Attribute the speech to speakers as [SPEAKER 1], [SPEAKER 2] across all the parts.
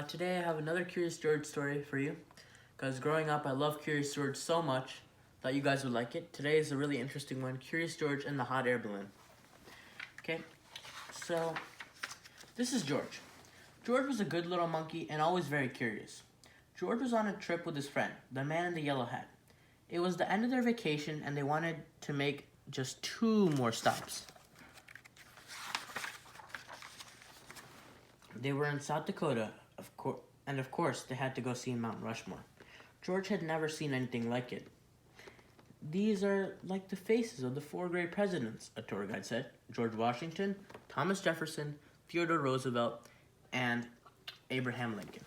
[SPEAKER 1] Today I have another Curious George story for you, because growing up I loved Curious George so much that you guys would like it. Today is a really interesting one, Curious George and the Hot Air Balloon. Okay, so this is George. George was a good little monkey and always very curious. George was on a trip with his friend, the man in the yellow hat. It was the end of their vacation and they wanted to make just 2 more stops. They were in South Dakota, and of course they had to go see Mount Rushmore. George had never seen anything like it. "These are like the faces of the 4 great presidents," a tour guide said. "George Washington, Thomas Jefferson, Theodore Roosevelt, and Abraham Lincoln."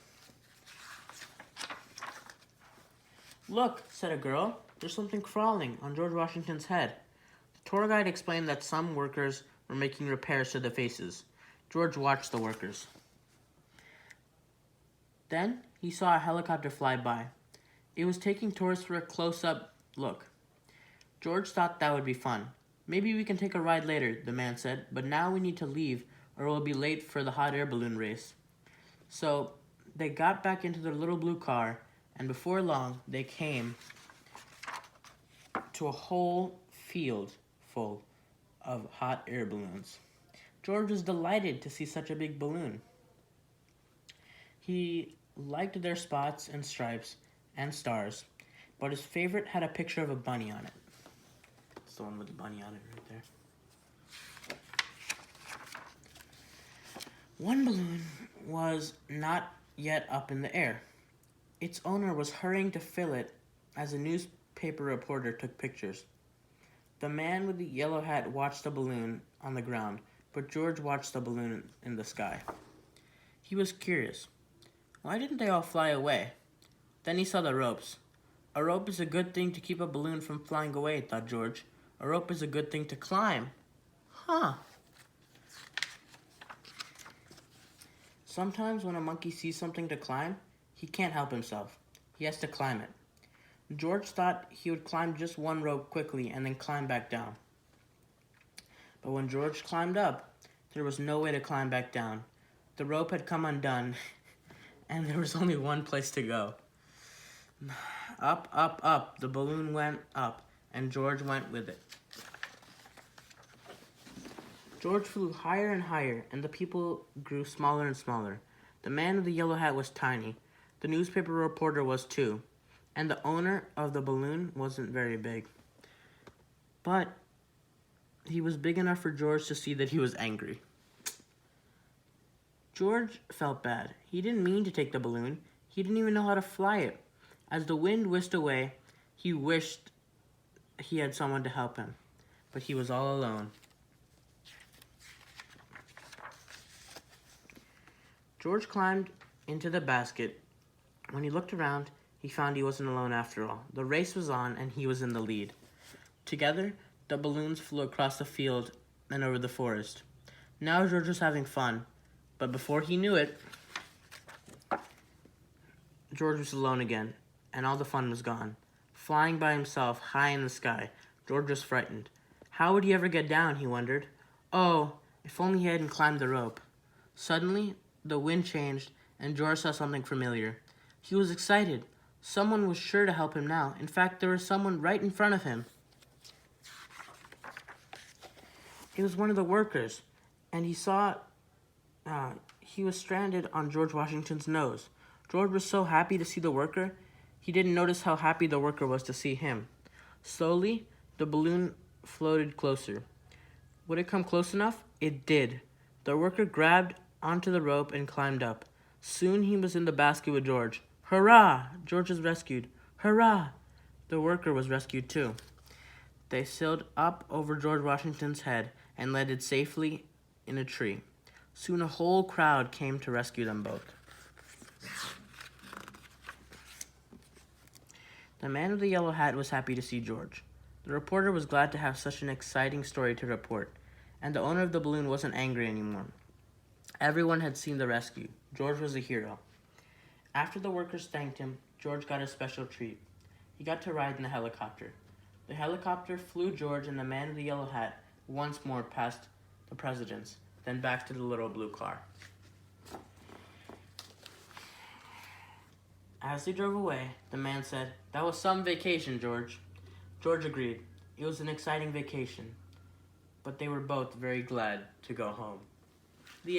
[SPEAKER 1] "Look," said a girl, "there's something crawling on George Washington's head." The tour guide explained that some workers were making repairs to the faces. George watched the workers. Then he saw a helicopter fly by. It was taking tourists for a close-up look. George thought that would be fun. "Maybe we can take a ride later," the man said, "but now we need to leave or we'll be late for the hot air balloon race." So they got back into their little blue car, and before long they came to a whole field full of hot air balloons. George was delighted to see such a big balloon. He liked their spots and stripes and stars, but his favorite had a picture of a bunny on it. It's the one with the bunny on it right there. One balloon was not yet up in the air. Its owner was hurrying to fill it as a newspaper reporter took pictures. The man with the yellow hat watched the balloon on the ground, but George watched the balloon in the sky. He was curious. Why didn't they all fly away? Then he saw the ropes. "A rope is a good thing to keep a balloon from flying away," thought George. "A rope is a good thing to climb." Huh. Sometimes when a monkey sees something to climb, he can't help himself. He has to climb it. George thought he would climb just one rope quickly and then climb back down. But when George climbed up, there was no way to climb back down. The rope had come undone, and there was only one place to go. Up, up, up, the balloon went up, and George went with it. George flew higher and higher, and the people grew smaller and smaller. The man with the yellow hat was tiny. The newspaper reporter was too. And the owner of the balloon wasn't very big. But he was big enough for George to see that he was angry. George felt bad. He didn't mean to take the balloon. He didn't even know how to fly it. As the wind whisked away, he wished he had someone to help him. But he was all alone. George climbed into the basket. When he looked around, he found he wasn't alone after all. The race was on, and he was in the lead. Together, the balloons flew across the field and over the forest. Now George was having fun, but before he knew it, George was alone again, and all the fun was gone. Flying by himself high in the sky, George was frightened. How would he ever get down, he wondered. Oh, if only he hadn't climbed the rope. Suddenly, the wind changed, and George saw something familiar. He was excited. Someone was sure to help him now. In fact, there was someone right in front of him. It was one of the workers, and he saw he was stranded on George Washington's nose. George was so happy to see the worker, he didn't notice how happy the worker was to see him. Slowly, the balloon floated closer. Would it come close enough? It did. The worker grabbed onto the rope and climbed up. Soon he was in the basket with George. Hurrah! George was rescued. Hurrah! The worker was rescued too. They sailed up over George Washington's head and landed safely in a tree. Soon a whole crowd came to rescue them both. The man with the yellow hat was happy to see George. The reporter was glad to have such an exciting story to report, and the owner of the balloon wasn't angry anymore. Everyone had seen the rescue. George was a hero. After the workers thanked him, George got a special treat. He got to ride in the helicopter. The helicopter flew George and the man with the yellow hat once more past the presidents, then back to the little blue car. As they drove away, the man said, "That was some vacation, George." George agreed. It was an exciting vacation, but they were both very glad to go home.